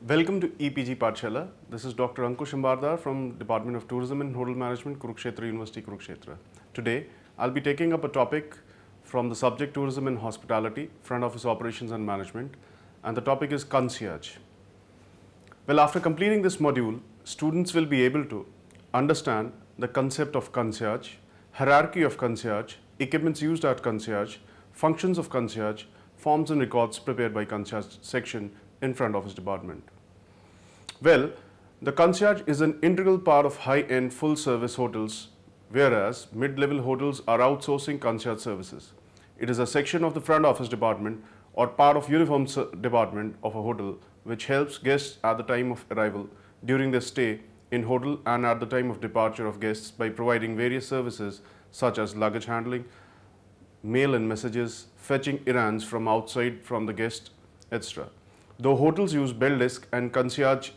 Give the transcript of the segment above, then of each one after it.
Welcome to EPG Pathshala. This is Dr. Ankush Ambardar from Department of Tourism and Hotel Management, Kurukshetra University, Kurukshetra. Today, I'll be taking up a topic from the subject Tourism and Hospitality, Front Office Operations and Management, and the topic is Concierge. Well, after completing this module, students will be able to understand the concept of concierge, hierarchy of concierge, equipments used at concierge, functions of concierge, forms and records prepared by concierge section in front office department. Well, the concierge is an integral part of high-end full-service hotels, whereas mid-level hotels are outsourcing concierge services. It is a section of the front office department or part of uniform department of a hotel which helps guests at the time of arrival, during their stay in hotel and at the time of departure of guests by providing various services such as luggage handling, mail and messages, fetching errands from outside from the guest, etc. Though hotels use bell desk and concierge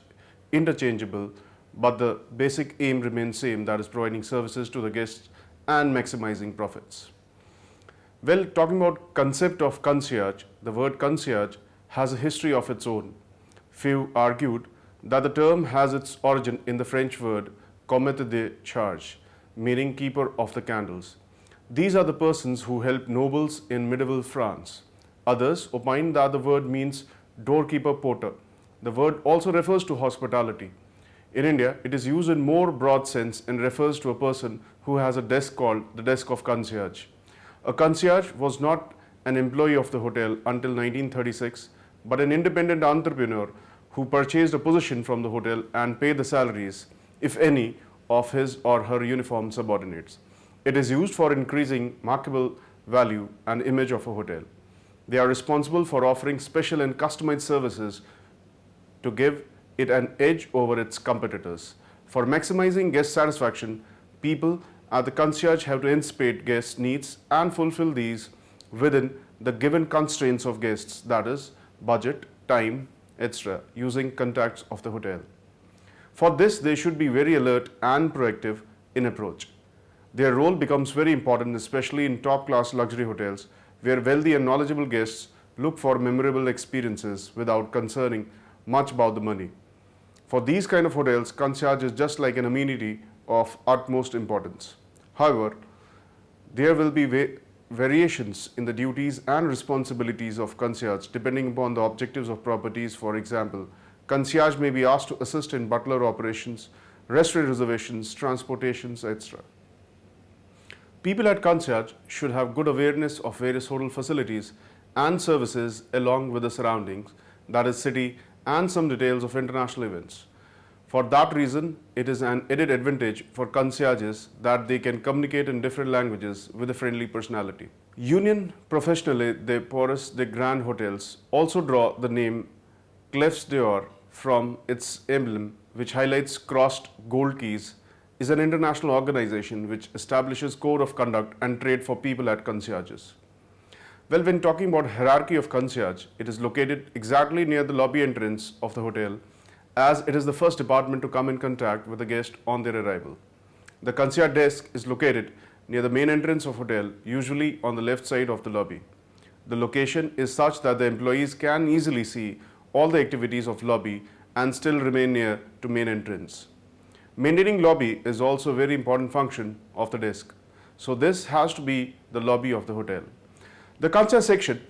interchangeable, but the basic aim remains same, that is providing services to the guests and maximizing profits. Well, talking about concept of concierge, the word concierge has a history of its own. Few argued that the term has its origin in the French word comte de charge, meaning keeper of the candles. These are the persons who helped nobles in medieval France. Others opine that the word means doorkeeper porter. The word also refers to hospitality. In India, it is used in more broad sense and refers to a person who has a desk called the desk of concierge. A concierge was not an employee of the hotel until 1936, but an independent entrepreneur who purchased a position from the hotel and paid the salaries, if any, of his or her uniform subordinates. It is used for increasing marketable value and image of a hotel. They are responsible for offering special and customized services to give it an edge over its competitors. For maximizing guest satisfaction, people at the concierge have to anticipate guests' needs and fulfill these within the given constraints of guests, that is, budget, time, etc., using contacts of the hotel. For this, they should be very alert and proactive in approach. Their role becomes very important, especially in top-class luxury hotels, where wealthy and knowledgeable guests look for memorable experiences without concerning much about the money. For these kind of hotels, concierge is just like an amenity of utmost importance. However, there will be variations in the duties and responsibilities of concierge depending upon the objectives of properties. For example, concierge may be asked to assist in butler operations, restaurant reservations, transportations, etc. People at concierge should have good awareness of various hotel facilities and services along with the surroundings, that is city and some details of international events. For that reason, it is an added advantage for concierges that they can communicate in different languages with a friendly personality. Union Professionnelle de Paris de Grands Hotels also draw the name Clefs d'Or from its emblem, which highlights crossed gold keys, is an international organization which establishes code of conduct and trade for people at concierges. Well, when talking about hierarchy of concierge, it is located exactly near the lobby entrance of the hotel, as it is the first department to come in contact with the guest on their arrival. The concierge desk is located near the main entrance of hotel, usually on the left side of the lobby. The location is such that the employees can easily see all the activities of lobby and still remain near to main entrance. Maintaining lobby is also a very important function of the desk. So this has to be the lobby of the hotel. The concierge section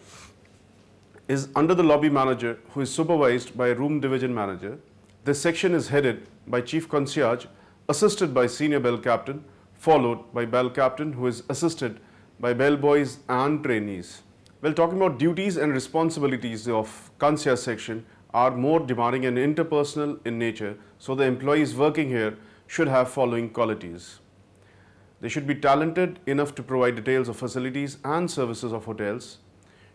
is under the lobby manager, who is supervised by a room division manager. This section is headed by chief concierge, assisted by senior bell captain, followed by bell captain, who is assisted by bell boys and trainees. Well, talking about duties and responsibilities of concierge section are more demanding and interpersonal in nature, so the employees working here should have following qualities. They should be talented enough to provide details of facilities and services of hotels,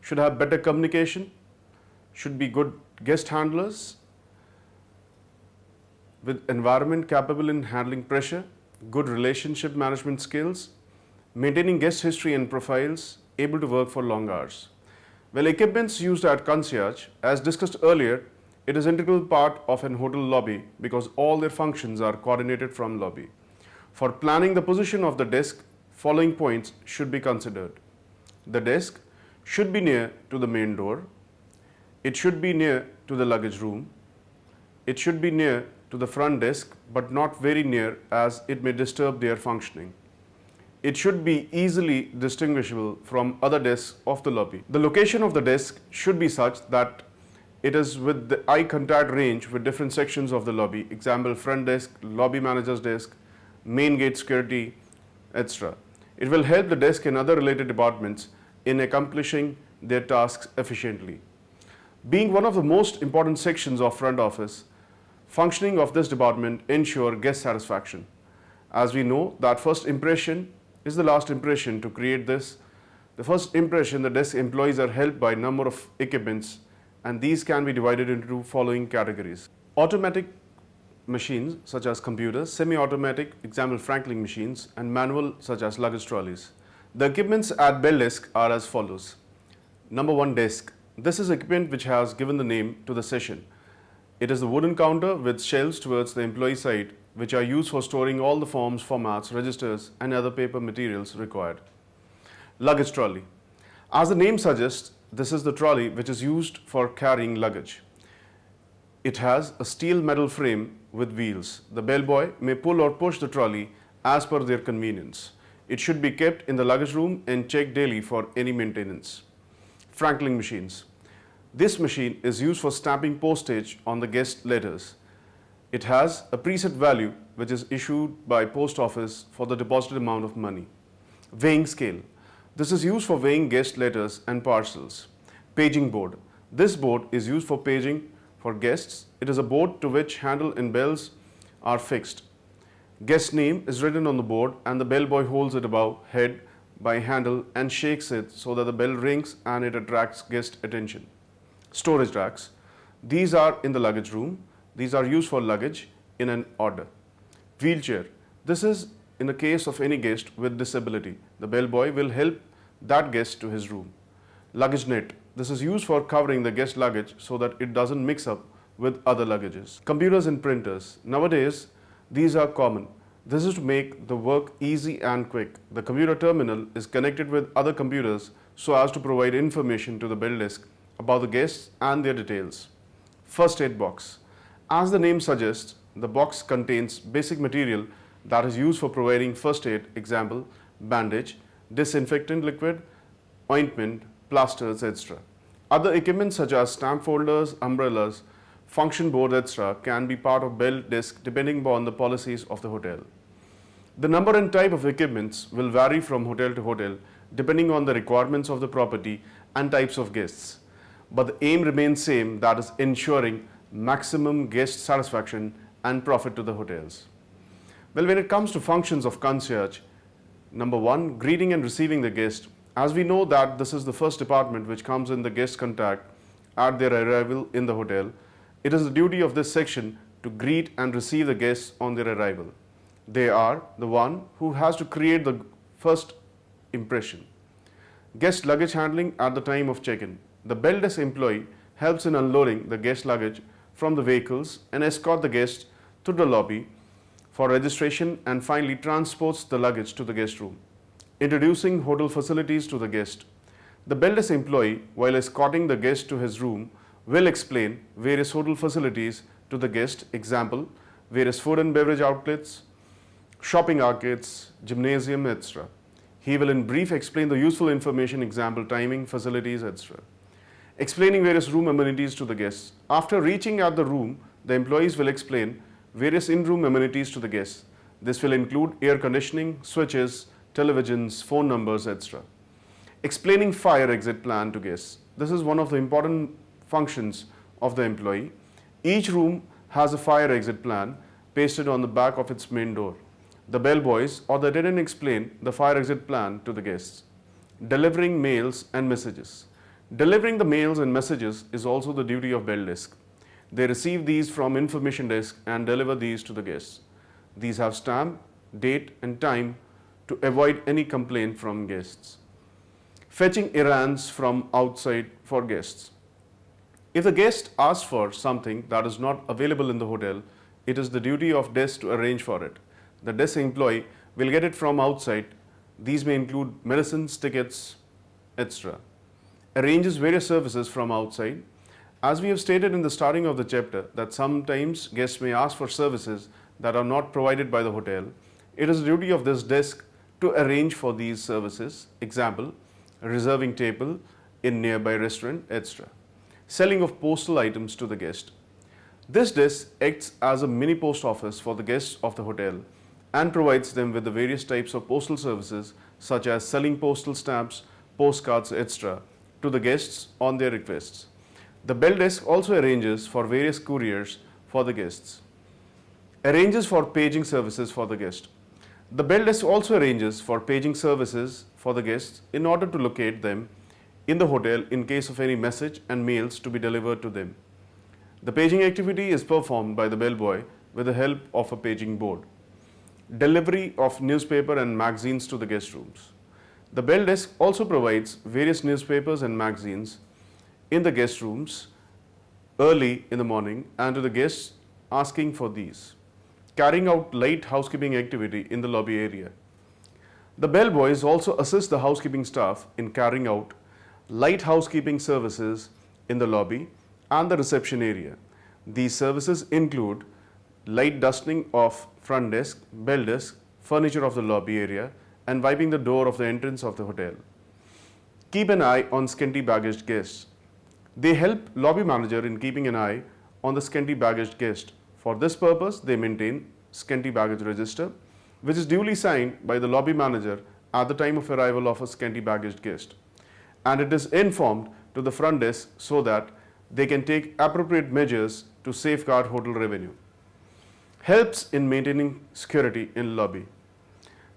should have better communication, should be good guest handlers, with environment capable in handling pressure, good relationship management skills, maintaining guest history and profiles, able to work for long hours. Well, equipments used at concierge, as discussed earlier, it is an integral part of an hotel lobby because all their functions are coordinated from lobby. For planning the position of the desk, following points should be considered. The desk should be near to the main door. It should be near to the luggage room. It should be near to the front desk but not very near as it may disturb their functioning. It should be easily distinguishable from other desks of the lobby. The location of the desk should be such that it is with the eye contact range with different sections of the lobby, example front desk, lobby manager's desk, main gate security, etc. It will help the desk and other related departments in accomplishing their tasks efficiently. Being one of the most important sections of front office, functioning of this department ensure guest satisfaction. As we know that first impression is the last impression. To create this, the first impression, the desk employees are helped by a number of equipments, and these can be divided into following categories. Automatic machines such as computers, semi-automatic, example Franklin machines, and manual such as luggage trolleys. The equipments at bell desk are as follows. Number 1, desk. This is equipment which has given the name to the session. It is the wooden counter with shelves towards the employee side which are used for storing all the forms, formats, registers and other paper materials required. Luggage trolley. As the name suggests, this is the trolley which is used for carrying luggage. It has a steel metal frame with wheels. The bellboy may pull or push the trolley as per their convenience. It should be kept in the luggage room and checked daily for any maintenance. Franklin machines. This machine is used for stamping postage on the guest letters. It has a preset value which is issued by post office for the deposited amount of money. Weighing scale. This is used for weighing guest letters and parcels. Paging board. This board is used for paging for guests. It is a board to which handle and bells are fixed. Guest name is written on the board and the bellboy holds it above head by handle and shakes it so that the bell rings and it attracts guest attention. Storage racks. These are in the luggage room. These are used for luggage in an order. Wheelchair. This is in the case of any guest with disability. The bellboy will help that guest to his room. Luggage net. This is used for covering the guest luggage so that it doesn't mix up with other luggages. Computers and printers. Nowadays, these are common. This is to make the work easy and quick. The computer terminal is connected with other computers so as to provide information to the bell desk about the guests and their details. First aid box. As the name suggests, the box contains basic material that is used for providing first aid, example, bandage, disinfectant liquid, ointment, plasters, etc. Other equipment such as stamp folders, umbrellas, function board, etc. can be part of bell desk depending upon the policies of the hotel. The number and type of equipments will vary from hotel to hotel depending on the requirements of the property and types of guests. But the aim remains same, that is ensuring maximum guest satisfaction and profit to the hotels. Well, when it comes to functions of concierge, number 1, greeting and receiving the guest. As we know that this is the first department which comes in the guest contact at their arrival in the hotel, it is the duty of this section to greet and receive the guests on their arrival. They are the one who has to create the first impression. Guest luggage handling at the time of check-in. The bell desk employee helps in unloading the guest luggage from the vehicles and escort the guests to the lobby for registration and finally transports the luggage to the guest room. Introducing hotel facilities to the guest. The bell desk employee, while escorting the guest to his room, will explain various hotel facilities to the guest, example, various food and beverage outlets, shopping arcades, gymnasium, etc. He will in brief explain the useful information, example, timing, facilities, etc. Explaining various room amenities to the guests. After reaching at the room, the employees will explain various in-room amenities to the guests. This will include air conditioning, switches, televisions, phone numbers, etc. Explaining fire exit plan to guests. This is one of the important functions of the employee. Each room has a fire exit plan pasted on the back of its main door. The bellboys or the attendant explain the fire exit plan to the guests. Delivering mails and messages. Delivering the mails and messages is also the duty of bell desk. They receive these from information desk and deliver these to the guests. These have stamp, date and time to avoid any complaint from guests. Fetching errands from outside for guests. If the guest asks for something that is not available in the hotel, it is the duty of desk to arrange for it. The desk employee will get it from outside. These may include medicines, tickets, etc. Arranges various services from outside. As we have stated in the starting of the chapter that sometimes guests may ask for services that are not provided by the hotel, it is the duty of this desk to arrange for these services. Example, reserving table in nearby restaurant, etc. Selling of postal items to the guest. This desk acts as a mini post office for the guests of the hotel and provides them with the various types of postal services such as selling postal stamps, postcards, etc. to the guests on their requests. The bell desk also arranges for various couriers for the guests. Arranges for paging services for the guest. The bell desk also arranges for paging services for the guests in order to locate them in the hotel in case of any message and mails to be delivered to them. The paging activity is performed by the bellboy with the help of a paging board. Delivery of newspaper and magazines to the guest rooms. The bell desk also provides various newspapers and magazines in the guest rooms early in the morning and to the guests asking for these. Carrying out light housekeeping activity in the lobby area. The bellboys also assist the housekeeping staff in carrying out light housekeeping services in the lobby and the reception area. These services include light dusting of front desk, bell desk, furniture of the lobby area, and wiping the door of the entrance of the hotel. Keep an eye on scanty baggaged guests. They help lobby manager in keeping an eye on the scanty baggaged guest. For this purpose, they maintain scanty baggage register, which is duly signed by the lobby manager at the time of arrival of a scanty baggage guest. And it is informed to the front desk so that they can take appropriate measures to safeguard hotel revenue. Helps in maintaining security in lobby.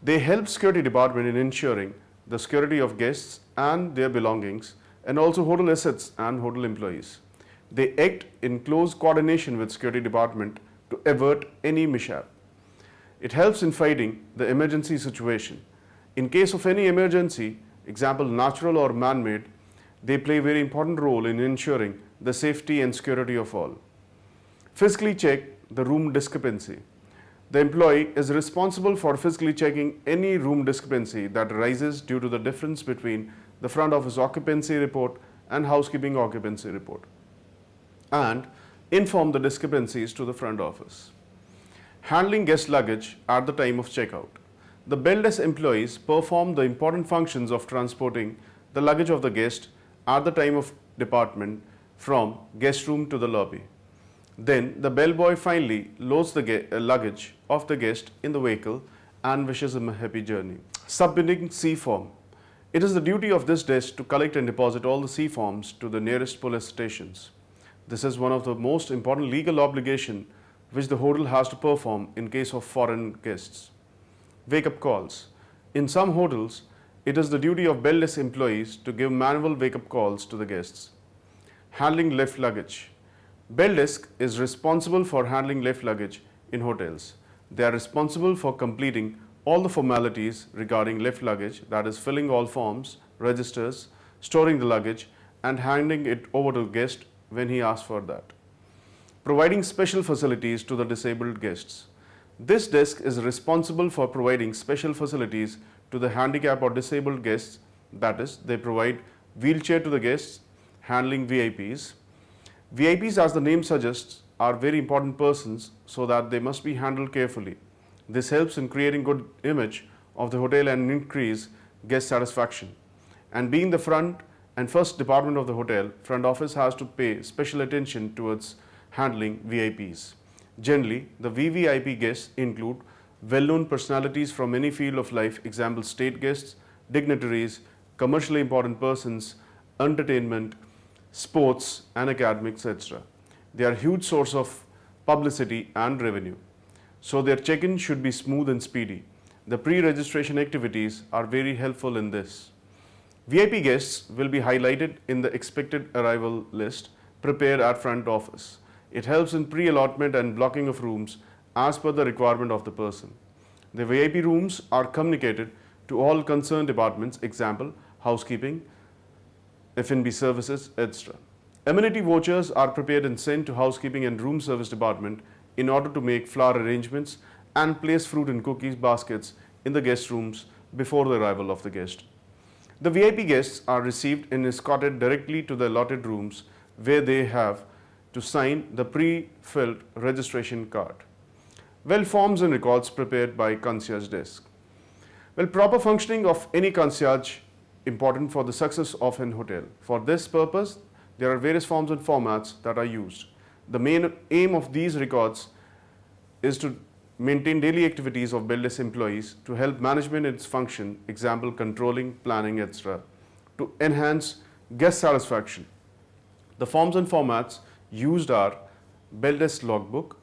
They help security department in ensuring the security of guests and their belongings and also hotel assets and hotel employees. They act in close coordination with security department to avert any mishap. It helps in fighting the emergency situation. In case of any emergency, example natural or man-made, they play a very important role in ensuring the safety and security of all. Physically check the room discrepancy. The employee is responsible for physically checking any room discrepancy that arises due to the difference between the front office occupancy report and housekeeping occupancy report, and inform the discrepancies to the front office. Handling guest luggage at the time of checkout. The bell desk employees perform the important functions of transporting the luggage of the guest at the time of departure from guest room to the lobby. Then the bellboy finally loads the luggage of the guest in the vehicle and wishes him a happy journey. Submitting C form. It is the duty of this desk to collect and deposit all the C forms to the nearest police stations. This is one of the most important legal obligations which the hotel has to perform in case of foreign guests. Wake-up calls. In some hotels, it is the duty of bell desk employees to give manual wake-up calls to the guests. Handling left luggage. Bell desk is responsible for handling left luggage in hotels. They are responsible for completing all the formalities regarding left luggage, that is filling all forms, registers, storing the luggage and handing it over to the guest when he asks for that. Providing special facilities to the disabled guests. This desk is responsible for providing special facilities to the handicapped or disabled guests, that is, they provide wheelchair to the guests, handling VIPs. VIPs, as the name suggests, are very important persons, so that they must be handled carefully. This helps in creating good image of the hotel and increase guest satisfaction. And being the front and first department of the hotel, front office has to pay special attention towards handling VIPs. Generally, the VVIP guests include well-known personalities from any field of life, example state guests, dignitaries, commercially important persons, entertainment, sports and academics, etc. They are a huge source of publicity and revenue. So their check-in should be smooth and speedy. The pre-registration activities are very helpful in this. VIP guests will be highlighted in the expected arrival list prepared at front office. It helps in pre-allotment and blocking of rooms as per the requirement of the person. The VIP rooms are communicated to all concerned departments, example, housekeeping, F&B services, etc. Amenity vouchers are prepared and sent to housekeeping and room service department in order to make flower arrangements and place fruit and cookies baskets in the guest rooms before the arrival of the guest. The VIP guests are received and escorted directly to the allotted rooms where they have to sign the pre-filled registration card. Well, forms and records prepared by concierge desk. Well, proper functioning of any concierge important for the success of an hotel. For this purpose, there are various forms and formats that are used. The main aim of these records is to maintain daily activities of Beldesk employees to help management in its function, example controlling, planning, etc., to enhance guest satisfaction. The forms and formats used are Beldesk logbook,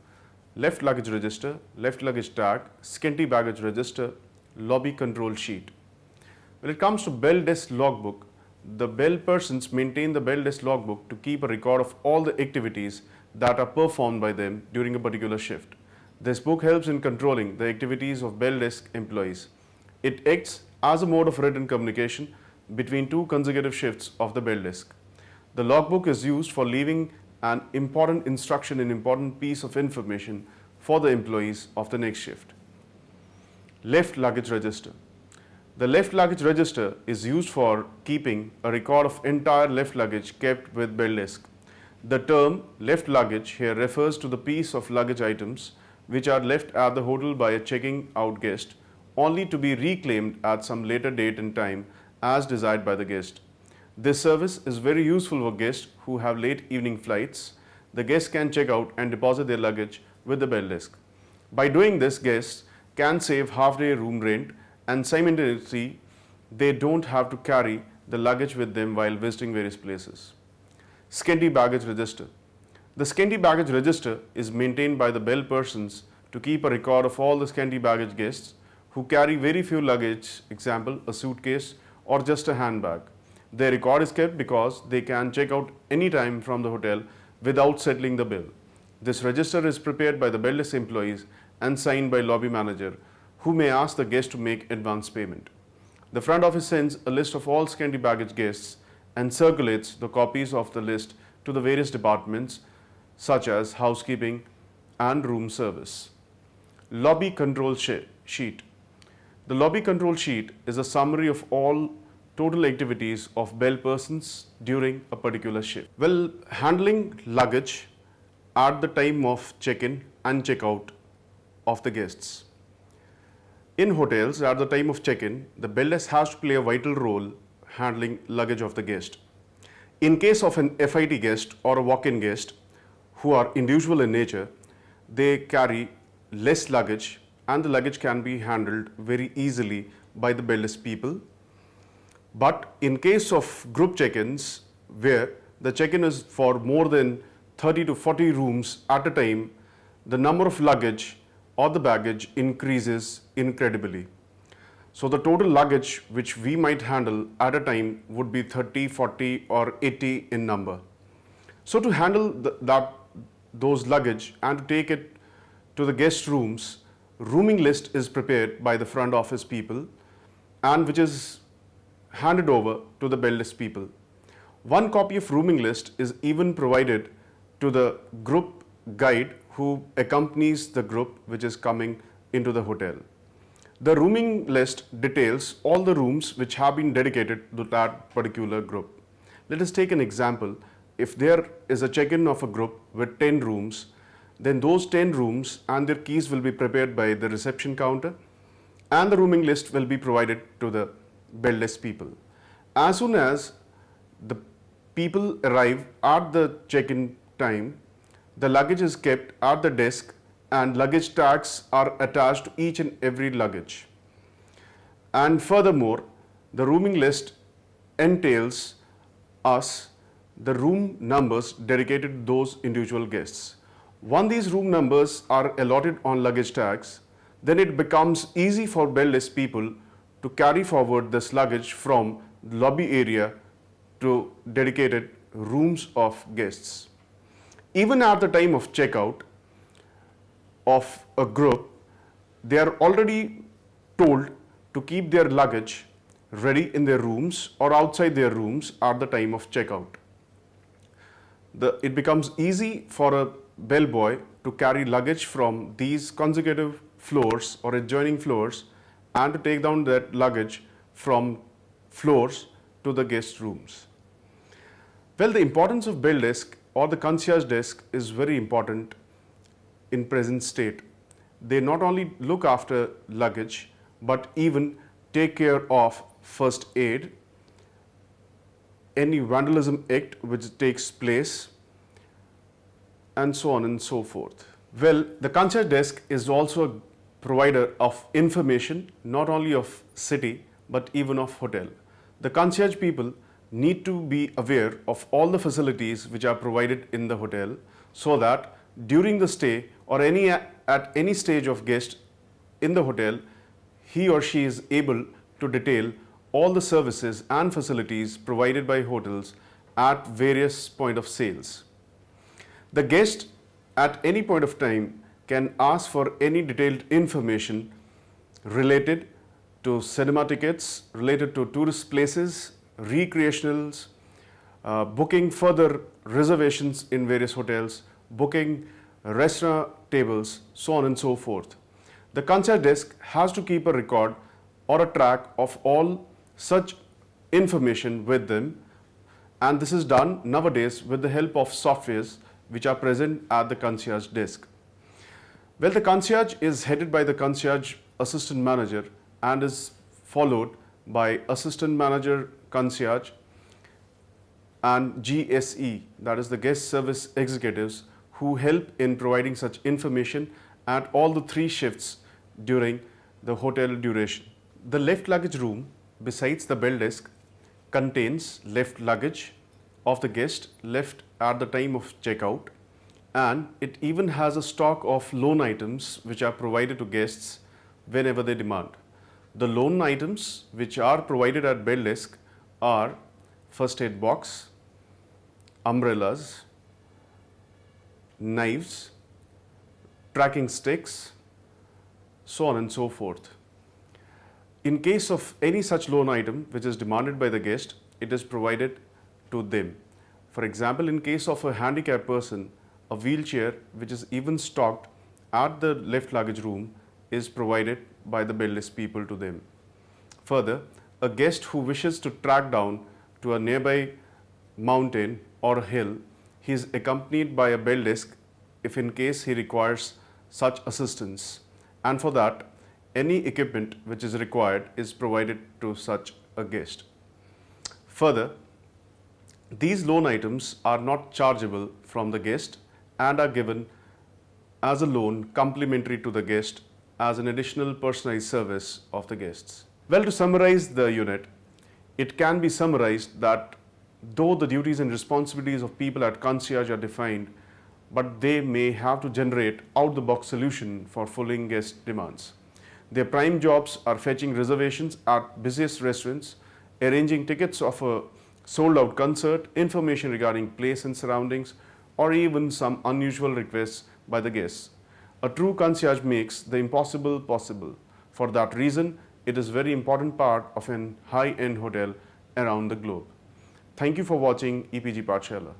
left luggage register, left luggage tag, scanty baggage register, lobby control sheet. When it comes to Beldesk logbook, the bell persons maintain the Beldesk logbook to keep a record of all the activities that are performed by them during a particular shift. This book helps in controlling the activities of Beldesk employees. It acts as a mode of written communication between two consecutive shifts of the Beldesk. The logbook is used for leaving an important instruction and important piece of information for the employees of the next shift. Left luggage register. The left luggage register is used for keeping a record of entire left luggage kept with Beldesk. The term left luggage here refers to the piece of luggage items which are left at the hotel by a checking out guest, only to be reclaimed at some later date and time as desired by the guest. This service is very useful for guests who have late evening flights. The guests can check out and deposit their luggage with the Beldesk. By doing this, guests can save half-day room rent, and simultaneously they don't have to carry the luggage with them while visiting various places. Scanty baggage register. The scanty baggage register is maintained by the bell persons to keep a record of all the scanty baggage guests who carry very few luggage, example a suitcase or just a handbag. Their record is kept because they can check out anytime from the hotel without settling the bill. This register is prepared by the Beldesk employees and signed by lobby manager, who may ask the guest to make advance payment. The front office sends a list of all scanty baggage guests and circulates the copies of the list to the various departments such as housekeeping and room service. Lobby control sheet. The lobby control sheet is a summary of all total activities of bell persons during a particular shift. Well, handling luggage at the time of check-in and check-out of the guests. In hotels, at the time of check-in, the Beldesk has to play a vital role handling luggage of the guest. In case of an FIT guest or a walk-in guest who are individual in nature, they carry less luggage and the luggage can be handled very easily by the Beldesk people. But in case of group check-ins where the check-in is for more than 30 to 40 rooms at a time, the number of luggage or the baggage increases incredibly. So the total luggage which we might handle at a time would be 30, 40 or 80 in number. So to handle those luggage and to take it to the guest rooms, rooming list is prepared by the front office people and which is handed over to the Beldesk people. One copy of rooming list is even provided to the group guide who accompanies the group which is coming into the hotel. The rooming list details all the rooms which have been dedicated to that particular group. Let us take an example. If there is a check-in of a group with 10 rooms, then those 10 rooms and their keys will be prepared by the reception counter and the rooming list will be provided to the Beldesk people. As soon as the people arrive at the check-in time, the luggage is kept at the desk and luggage tags are attached to each and every luggage. And furthermore, the rooming list entails us the room numbers dedicated to those individual guests. Once these room numbers are allotted on luggage tags, then it becomes easy for Beldesk people to carry forward this luggage from the lobby area to dedicated rooms of guests. Even at the time of checkout of a group, they are already told to keep their luggage ready in their rooms or outside their rooms at the time of checkout. It becomes easy for a bellboy to carry luggage from these consecutive floors or adjoining floors and to take down that luggage from floors to the guest rooms. Well, the importance of bill desk or the concierge desk is very important in present state. They not only look after luggage, but even take care of first aid, any vandalism act which takes place, and so on and so forth. Well, the concierge desk is also a provider of information, not only of city, but even of hotel. The concierge people need to be aware of all the facilities which are provided in the hotel, so that during the stay or at any stage of guest in the hotel, he or she is able to detail all the services and facilities provided by hotels at various point of sales. The guest at any point of time can ask for any detailed information related to cinema tickets, related to tourist places, recreationals, booking further reservations in various hotels, booking restaurant tables, so on and so forth. The concierge desk has to keep a record or a track of all such information with them, and this is done nowadays with the help of softwares which are present at the concierge desk. Well, the concierge is headed by the concierge assistant manager and is followed by assistant manager concierge and GSE, that is the guest service executives, who help in providing such information at all the 3 shifts during the hotel duration. The left luggage room, besides the bell desk, contains left luggage of the guest left at the time of checkout, and it even has a stock of loan items which are provided to guests whenever they demand. The loan items which are provided at bell desk are first aid box, umbrellas, knives, tracking sticks, so on and so forth. In case of any such loan item which is demanded by the guest, it is provided to them. For example, in case of a handicapped person, a wheelchair which is even stocked at the left luggage room is provided by the bell desk people to them. Further, a guest who wishes to track down to a nearby mountain or a hill, he is accompanied by a bell desk if in case he requires such assistance, and for that any equipment which is required is provided to such a guest. Further, these loan items are not chargeable from the guest and are given as a loan complimentary to the guest as an additional personalized service of the guests. Well, to summarize the unit, it can be summarized that though the duties and responsibilities of people at concierge are defined, but they may have to generate out-the-box solution for fulfilling guest demands. Their prime jobs are fetching reservations at busiest restaurants, arranging tickets of a sold-out concert, information regarding place and surroundings, or even some unusual requests by the guests. A true concierge makes the impossible possible. For that reason, it is a very important part of an high-end hotel around the globe. Thank you for watching EPG Pathshala.